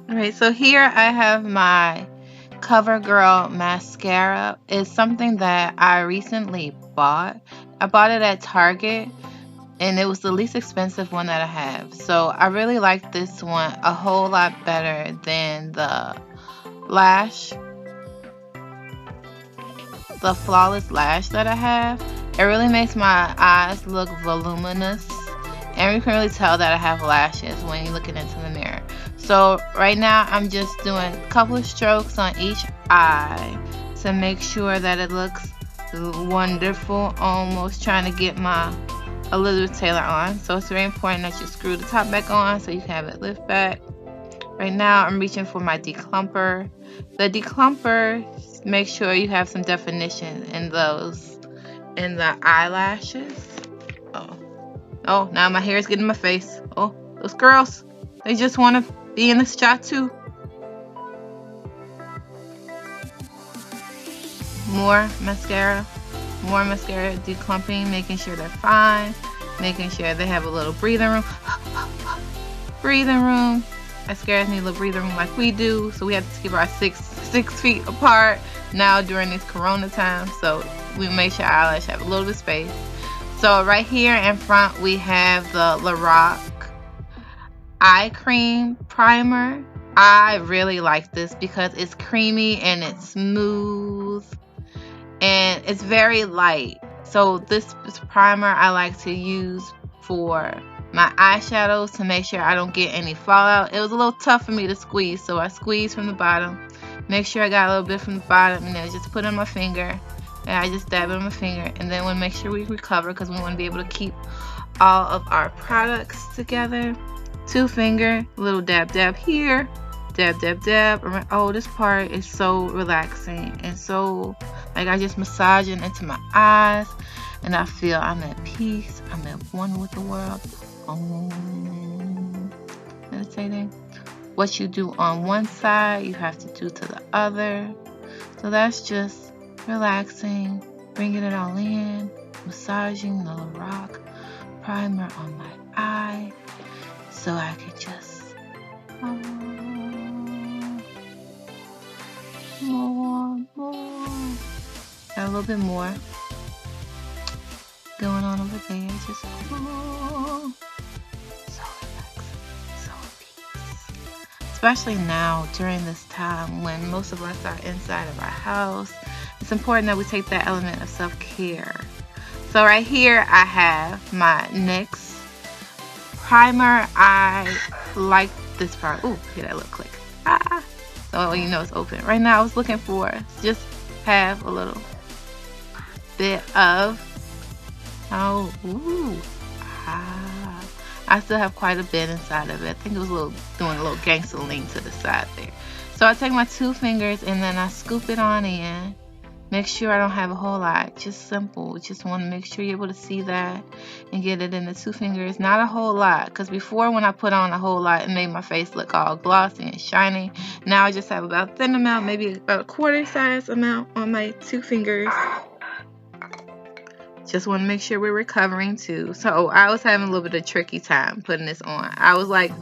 Alright, so here I have my Covergirl Mascara. It's something that I recently bought. I bought it at Target and it was the least expensive one that I have. So I really like this one a whole lot better than the lash, the Flawless Lash that I have. It really makes my eyes look voluminous, and you can really tell that I have lashes when you're looking into the mirror. So right now I'm just doing a couple of strokes on each eye to make sure that it looks wonderful, almost trying to get my Elizabeth Taylor on. So it's very important that you screw the top back on so you can have it lift back. Right now I'm reaching for my declumper. The declumper, make sure you have some definition in the eyelashes. Oh, now my hair is getting in my face. Oh, those girls, they just want to be in the shot too. More mascara, declumping, making sure they're fine, making sure they have a little breathing room. Breathing room. Mascaras need a little breathing room like we do, so we have to keep our six feet apart now during these corona times, so we make sure our eyelash have a little bit of space. So right here in front we have the Lorac eye cream primer. I really like this because it's creamy and it's smooth and it's very light. So this primer I like to use for my eyeshadows to make sure I don't get any fallout. It was a little tough for me to squeeze, so I squeezed from the bottom. Make sure I got a little bit from the bottom, and then just put it on my finger. And I just dab it on my finger, and then we'll make sure we recover because we want to be able to keep all of our products together. 2 finger, little dab dab here, dab dab dab. Oh, this part is so relaxing and so like I just massaging into my eyes, and I feel I'm at peace. I'm at one with the world. Meditating. What you do on one side, you have to do to the other. So that's just relaxing, bringing it all in, massaging the Lorac primer on my eye so I can just more. Got a little bit more going on over there. Just so relaxing, so at peace. Especially now during this time when most of us are inside of our house. It's important that we take that element of self-care. So right here I have my NYX primer. I like this part. Ooh, hear that little click. So you know it's open. Right now I was looking for just have a little bit of I still have quite a bit inside of it. I think it was doing a little gangster lean to the side there. So I take my 2 fingers and then I scoop it on in. Make sure I don't have a whole lot. Just simple. Just want to make sure you're able to see that and get it in the 2 fingers. Not a whole lot, because before when I put on a whole lot, it made my face look all glossy and shiny. Now I just have about a thin amount, maybe about a quarter size amount on my 2 fingers. Just want to make sure we're recovering too. So I was having a little bit of tricky time putting this on. I was like,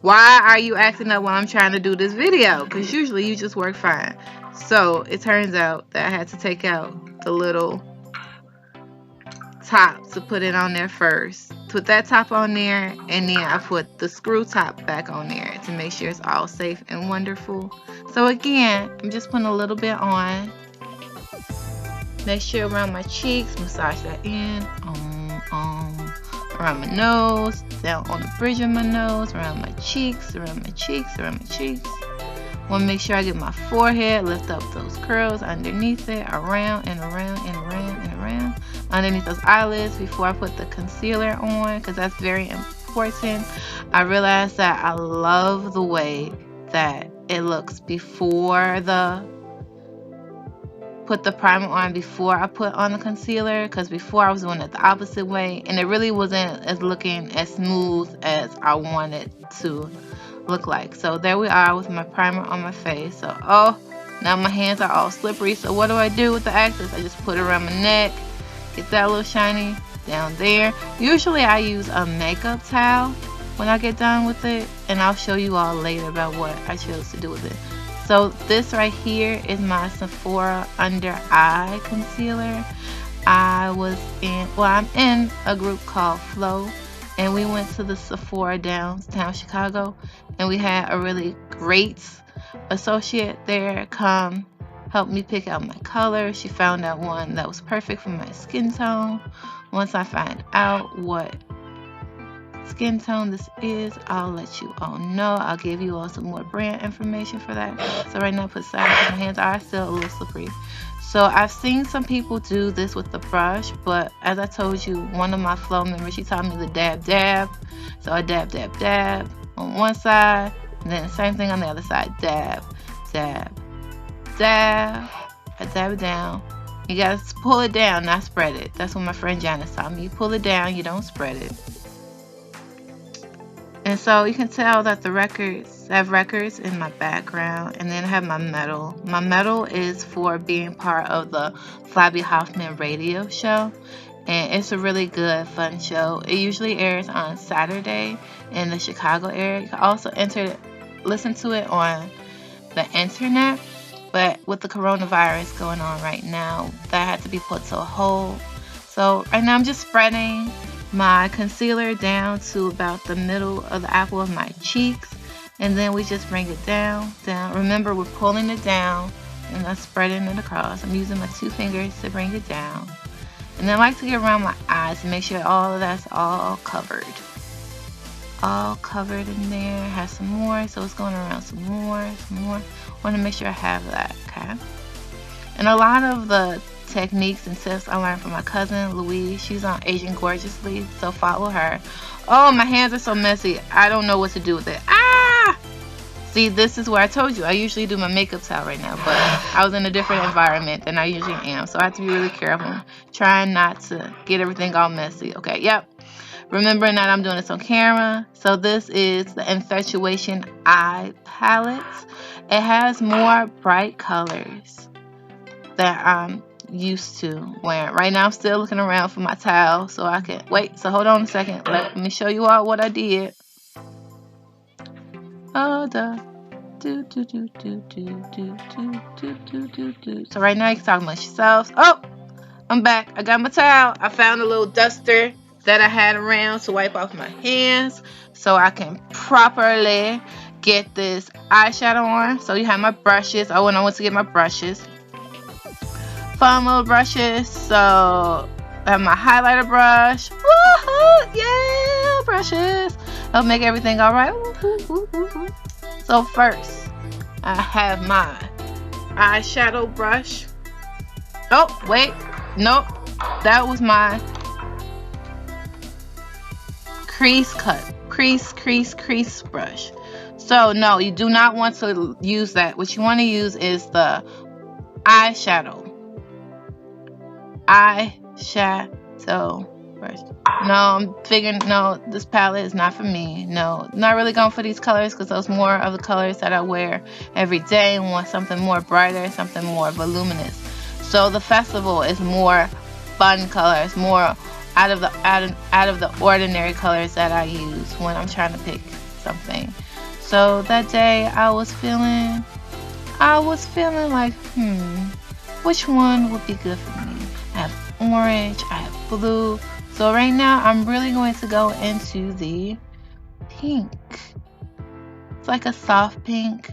why are you acting up while I'm trying to do this video? Because usually you just work fine. So it turns out that I had to take out the little top to put it on there first. Put that top on there, and then I put the screw top back on there to make sure it's all safe and wonderful. So again, I'm just putting a little bit on. Make sure around my cheeks, massage that in. Around my nose, down on the bridge of my nose, around my cheeks, around my cheeks, around my cheeks. Want to make sure I get my forehead, lift up those curls underneath it, around and around and around and around, underneath those eyelids before I put the concealer on, because that's very important. I realized that I love the way that it looks before put the primer on before I put on the concealer, because before I was doing it the opposite way and it really wasn't looking as smooth as I wanted to look like. So there we are with my primer on my face. So now my hands are all slippery. So what do I do with the excess? I just put it around my neck, get that little shiny down there. Usually I use a makeup towel when I get done with it, and I'll show you all later about what I chose to do with it. So this right here is my Sephora under eye concealer. I'm in a group called Flow, and we went to the Sephora downtown Chicago, and we had a really great associate there come help me pick out my color. She found out one that was perfect for my skin tone. Once I find out what skin tone this is, I'll let you all know. I'll give you all some more brand information for that. So right now, put aside because my hands are still a little slippery. So I've seen some people do this with the brush, but as I told you, one of my Flow members, she taught me the dab. So I dab on one side, and then same thing on the other side. Dab. I dab it down. You gotta pull it down, not spread it. That's what my friend Janice taught me. You pull it down, you don't spread it. And so you can tell that the records, I have records in my background, and then I have my medal. My medal is for being part of the Flabby Hoffman radio show, and it's a really good, fun show. It usually airs on Saturday in the Chicago area. You can also listen to it on the internet, but with the coronavirus going on right now, that had to be put to a hold. So right now I'm just spreading my concealer down to about the middle of the apple of my cheeks, and then we just bring it down. Remember, we're pulling it down and I'm spreading it across. I'm using my 2 fingers to bring it down, and then I like to get around my eyes to make sure all of that's all covered in there. Have some more, so it's going around some more. Want to make sure I have that, okay? And a lot of the techniques and tips I learned from my cousin Louise. She's on Aging Gorgeously, so follow her. Oh, my hands are so messy. I don't know what to do with it. See, this is where I told you I usually do my makeup towel right now, but I was in a different environment than I usually am, so I have to be really careful, trying not to get everything all messy. Okay, yep. Remembering that I'm doing this on camera. So this is the Infatuation Eye Palette. It has more bright colors that I'm used to wearing. Right now I'm still looking around for my towel so I can wait. So hold on a second. Let me show you all what I did. So right now you can talk amongst yourselves. Oh, I'm back. I got my towel. I found a little duster that I had around to wipe off my hands so I can properly get this eyeshadow on. So you have my brushes. I went to get my brushes. Fun little brushes. So I have my highlighter brush. Woohoo! Yeah, brushes. That'll make everything alright. So first, I have my eyeshadow brush. Oh, wait. Nope. That was my crease brush. So no, you do not want to use that. What you want to use is the eyeshadow brush. No, I'm figuring, no, this palette is not for me. No, not really going for these colors because those more of the colors that I wear every day, and want something more brighter, something more voluminous. So the Festival is more fun colors, more out of the ordinary colors that I use when I'm trying to pick something. So that day I was feeling like, which one would be good for me? I have orange, I have blue. So right now I'm really going to go into the pink. It's like a soft pink.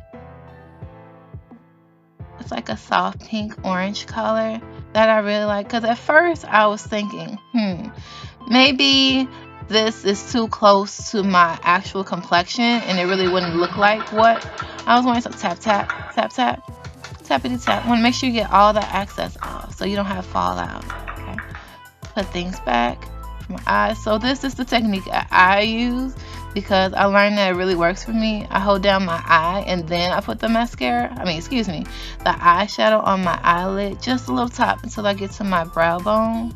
It's like a soft pink orange color that I really like. Because at first I was thinking, maybe this is too close to my actual complexion and it really wouldn't look like what I was wearing. So tap, tap, tap, tap, tappity tap. Want to make sure you get all the excess off so you don't have fallout. Okay. Put things back. My eyes. So this is the technique I use because I learned that it really works for me. I hold down my eye and then I put the the eyeshadow on my eyelid, just a little top until I get to my brow bone.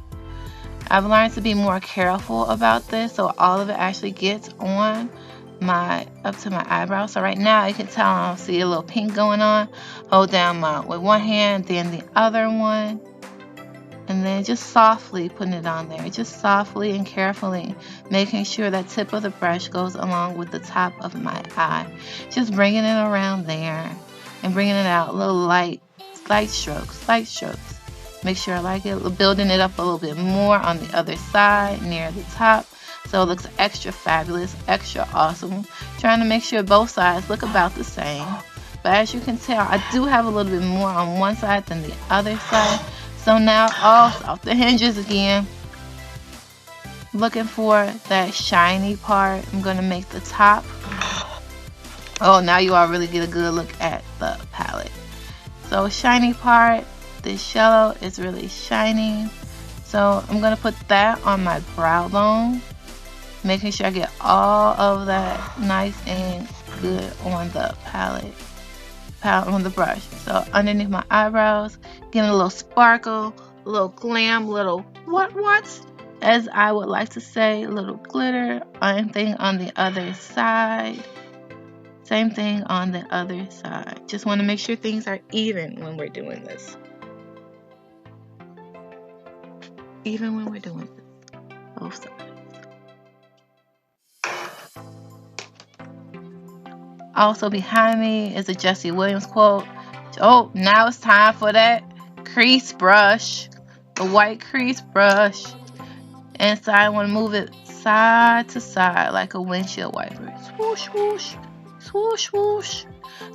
I've learned to be more careful about this so all of it actually gets on up to my eyebrow. So right now you can tell I see a little pink going on. Hold down with one hand, then the other one, And then just softly putting it on there, just softly and carefully, making sure that tip of the brush goes along with the top of my eye. Just bringing it around there and bringing it out, little light strokes, light strokes. Make sure I like it, building it up a little bit more on the other side near the top, so it looks extra fabulous, extra awesome. Trying to make sure both sides look about the same. But as you can tell, I do have a little bit more on one side than the other side. So now, off the hinges again. Looking for that shiny part. I'm going to make the top. Oh, now you all really get a good look at the palette. So shiny part, this yellow is really shiny. So I'm going to put that on my brow bone. Making sure I get all of that nice and good on the palette. On the brush. So underneath my eyebrows, getting a little sparkle, a little glam, little what, as I would like to say, a little glitter. Same thing on the other side. Same thing on the other side. Just want to make sure things are even when we're doing this. Even when we're doing this. Both sides. Also behind me is a Jesse Williams quote. Oh, now it's time for that crease brush. The white crease brush. And so I want to move it side to side like a windshield wiper. Swoosh, swoosh, swoosh, swoosh.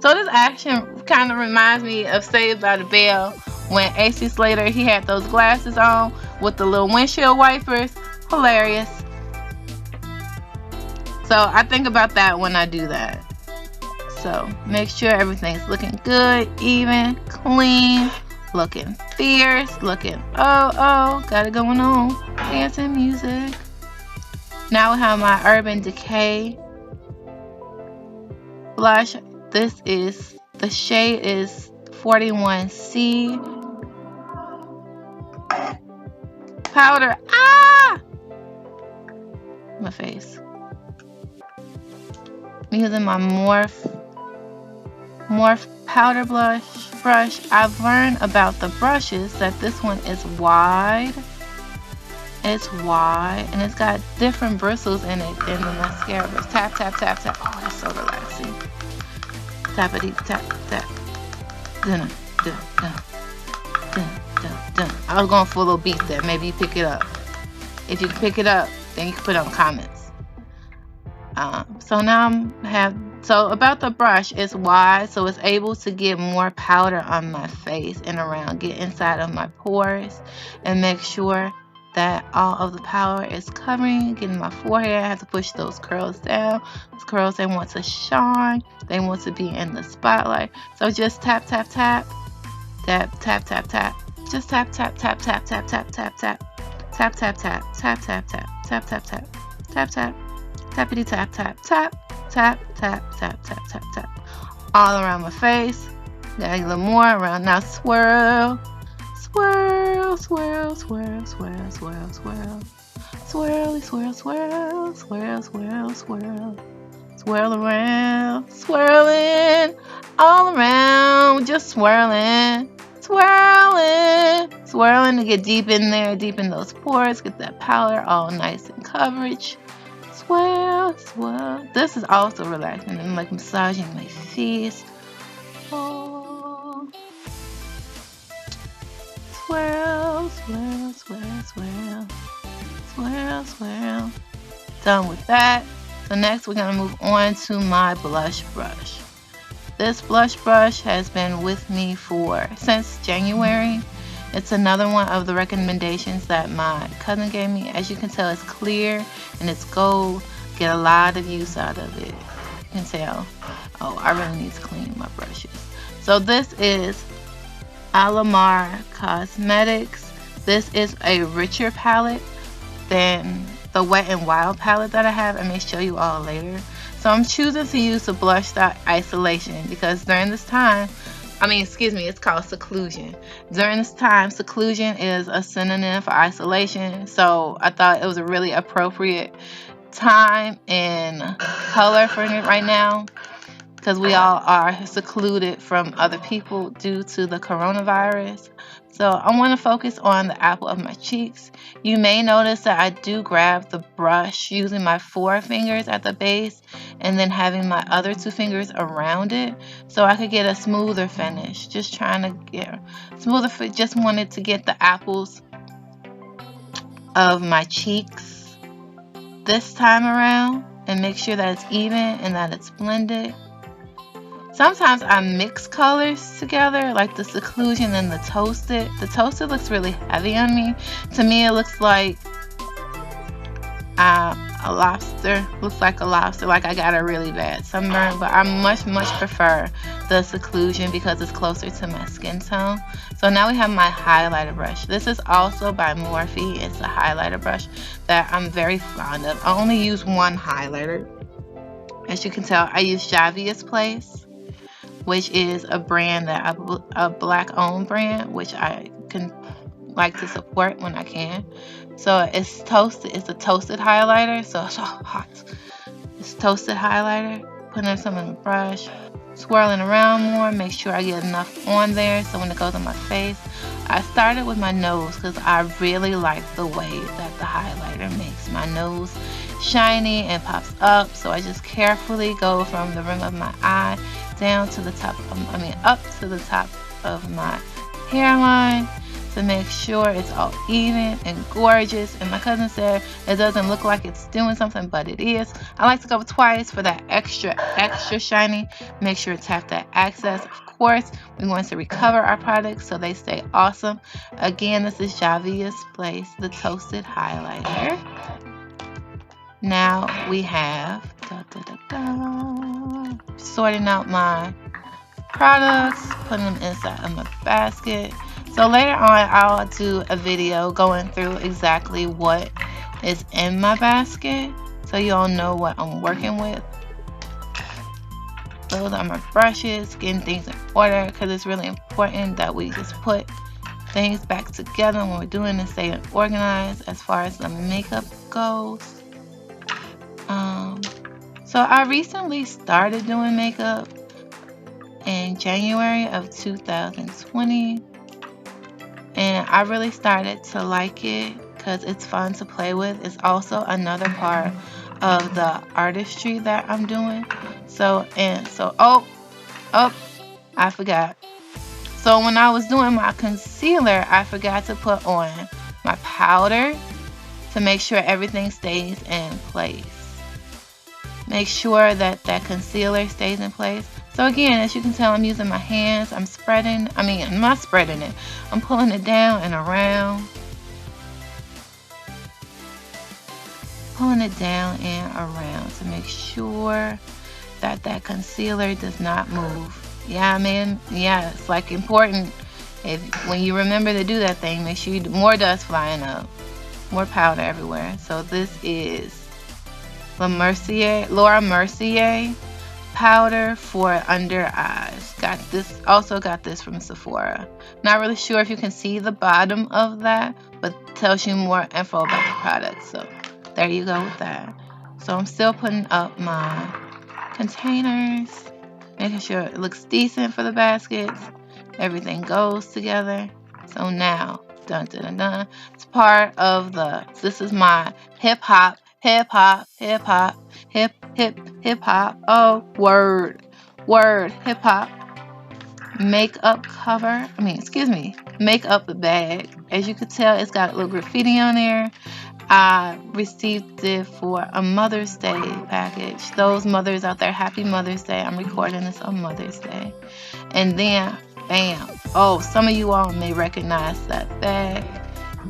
So this action kind of reminds me of Saved by the Bell when AC Slater, he had those glasses on with the little windshield wipers. Hilarious. So I think about that when I do that. So make sure everything's looking good, even, clean, looking fierce, looking got it going on. Dancing music. Now we have my Urban Decay blush. This is, the shade is 41C. Powder. My face. I'm using my Morphe powder brush. I've learned about the brushes that this one is wide. It's wide and it's got different bristles in it than the mascara brush. Tap, tap, tap, tap. Oh, that's so relaxing. Tappity, tap, tap. Dun, dun, dun, dun, dun, dun. I was going for a little beat there. Maybe you pick it up. If you can pick it up, then you can put it on comments. So now so about the brush, it's wide, so it's able to get more powder on my face and around, get inside of my pores, and make sure that all of the powder is covering, getting my forehead. I have to push those curls down. Those curls, they want to shine, they want to be in the spotlight. So just tap, tap, tap, tap, tap, tap, tap. Just tap, tap, tap, tap, tap, tap, tap, tap, tap, tap, tap, tap, tap, tap, tap, tap, tap, tap, tap. Tappity tap tap tap tap tap tap tap tap tap all around my face. Got a little more around. Now swirl, swirl, swirl, swirl, swirl, swirl, swirl, swirly, swirl, swirl, swirl, swirl, swirl, swirl around, swirling all around, just swirling, swirling, swirling to get deep in there, deep in those pores, get that powder all nice and coverage. Swirl, swirl. This is also relaxing. I'm like massaging my face. Oh. Swirl, swirl, swirl, swirl. Swirl, swirl. Done with that. So next we're going to move on to my blush brush. This blush brush has been with me since January. It's another one of the recommendations that my cousin gave me. As you can tell, it's clear and it's gold. Get a lot of use out of it. You can tell. Oh, I really need to clean my brushes. So this is Alamar Cosmetics. This is a richer palette than the Wet n Wild palette that I have. I may show you all later. So I'm choosing to use the Blush Dot Isolation because during this time, it's called Seclusion. During this time, Seclusion is a synonym for isolation. So I thought it was a really appropriate time and color for it right now because we all are secluded from other people due to the coronavirus. So I want to focus on the apple of my cheeks. You may notice that I do grab the brush using my 4 fingers at the base and then having my other 2 fingers around it so I could get a smoother finish. Just trying to get smoother fit. Just wanted to get the apples of my cheeks this time around and make sure that it's even and that it's blended. Sometimes I mix colors together, like the Seclusion and the Toasted. The Toasted looks really heavy on me. To me, it looks like a lobster. Looks like a lobster, like I got a really bad sunburn. But I much prefer the Seclusion because it's closer to my skin tone. So now we have my highlighter brush. This is also by Morphe. It's a highlighter brush that I'm very fond of. I only use one highlighter. As you can tell, I use Juvia's Place, which is a brand that a black-owned brand, which I can like to support when I can. So it's toasted. It's a toasted highlighter. So it's so hot. It's toasted highlighter. Putting some in the brush, swirling around more. Make sure I get enough on there so when it goes on my face. I started with my nose because I really like the way that the highlighter makes my nose shiny and pops up. So I just carefully go from the rim of my eye down to the top of, up to the top of my hairline to make sure it's all even and gorgeous. And my cousin said it doesn't look like it's doing something, but it is. I like to go twice for that extra shiny. Make sure to tap that access. Of course, we want to recover our products so they stay awesome. Again, this is Juvia's Place, the Toasted Highlighter. Now we have sorting out my products, putting them inside of my basket. So later on I'll do a video going through exactly what is in my basket so you all know what I'm working with. Those are my brushes, getting things in order because it's really important that we just put things back together when we're doing this, staying organized as far as the makeup goes. So I recently started doing makeup in January of 2020 and I really started to like it because it's fun to play with. It's also another part of the artistry that I'm doing. I forgot. So when I was doing my concealer, I forgot to put on my powder to make sure everything stays in place. Make sure that that concealer stays in place. So again, as you can tell, I'm using my hands. I'm not spreading it. I'm pulling it down and around. Pulling it down and around to make sure that that concealer does not move. Yeah, man. Yeah, it's like important. When you remember to do that thing, make sure more dust flying up. More powder everywhere. So this is Laura Mercier powder for under eyes. Also got this from Sephora. Not really sure if you can see the bottom of that, but tells you more info about the product. So there you go with that. So I'm still putting up my containers, making sure it looks decent for the baskets. Everything goes together. So now, it's part of this is my hip hop, oh, word, hip hop makeup cover. Makeup bag. As you can tell, it's got a little graffiti on there. I received it for a Mother's Day package. Those mothers out there, happy Mother's Day. I'm recording this on Mother's Day. And then, bam. Oh, some of you all may recognize that bag.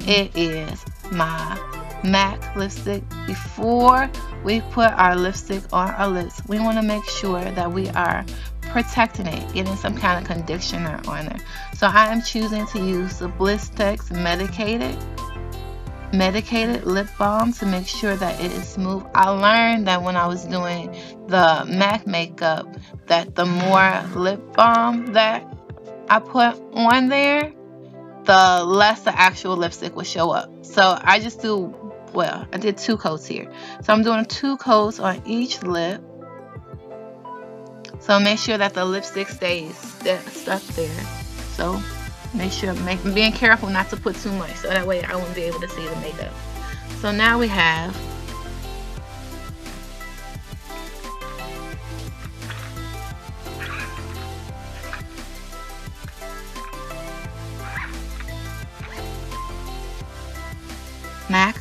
It is my MAC lipstick. Before we put our lipstick on our lips, we want to make sure that we are protecting it, getting some kind of conditioner on it. So I am choosing to use the Blistex Medicated lip balm to make sure that it is smooth. I learned that when I was doing the MAC makeup that the more lip balm that I put on there, the less the actual lipstick will show up. So I just I did 2 coats here. So I'm doing 2 coats on each lip. So make sure that the lipstick stays stuck there. So Make sure, being careful not to put too much, so that way I won't be able to see the makeup. So now we have MAC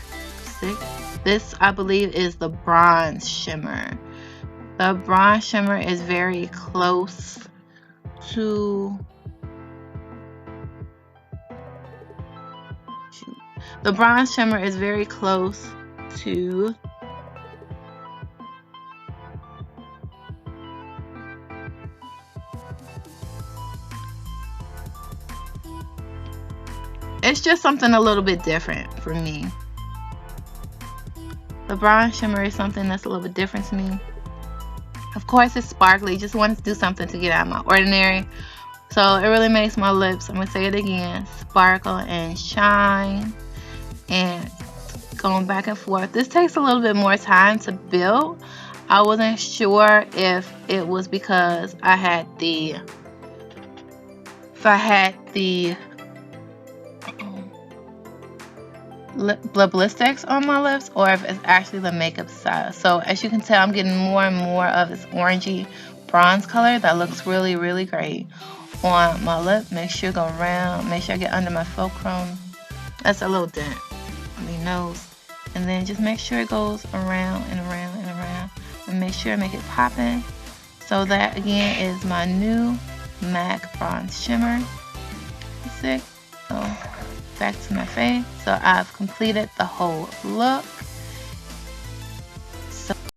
6. This, I believe, is the bronze shimmer. The bronze shimmer is very close to the bronze shimmer is very close to it's just something a little bit different for me. The bronze shimmer is something that's a little bit different to me. Of course, it's sparkly. Just wanted to do something to get out of my ordinary. So it really makes my lips, I'm going to say it again, sparkle and shine. And going back and forth. This takes a little bit more time to build. I wasn't sure if it was because I had the Blistex on my lips, or if it's actually the makeup style. So as you can tell, I'm getting more and more of this orangey bronze color that looks really, really great on my lip. Make sure go around, make sure I get under my fulcrum. That's a little dent on my nose, and then just make sure it goes around and around and around, and make sure I make it popping. So that again is my new MAC bronze shimmer. So back to my face. So I've completed the whole look.